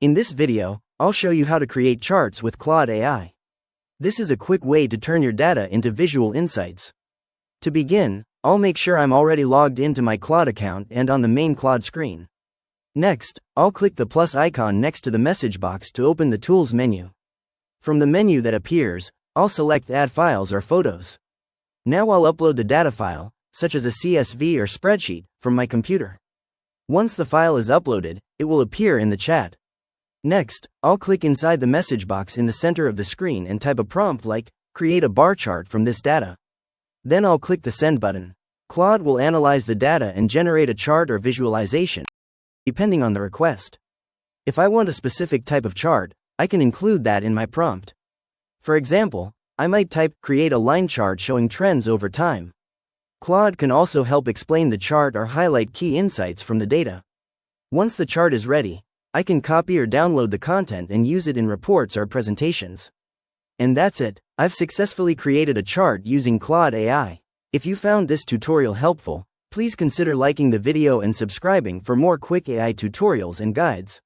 In this video, I'll show you how to create charts with Claude AI. This is a quick way to turn your data into visual insights. To begin, I'll make sure I'm already logged into my Claude account and on the main Claude screen. Next, I'll click the plus icon next to the message box to open the Tools menu. From the menu that appears, I'll select Add Files or Photos. Now I'll upload the data file, such as a CSV or spreadsheet, from my computer. Once the file is uploaded, it will appear in the chat. Next, I'll click inside the message box in the center of the screen and type a prompt like, "Create a bar chart from this data." Then I'll click the Send button. Claude will analyze the data and generate a chart or visualization, depending on the request. If I want a specific type of chart, I can include that in my prompt. For example, I might type, "Create a line chart showing trends over time." Claude can also help explain the chart or highlight key insights from the data. Once the chart is ready, I can copy or download the content and use it in reports or presentations. And that's it. I've successfully created a chart using Claude AI. If you found this tutorial helpful, please consider liking the video and subscribing for more quick AI tutorials and guides.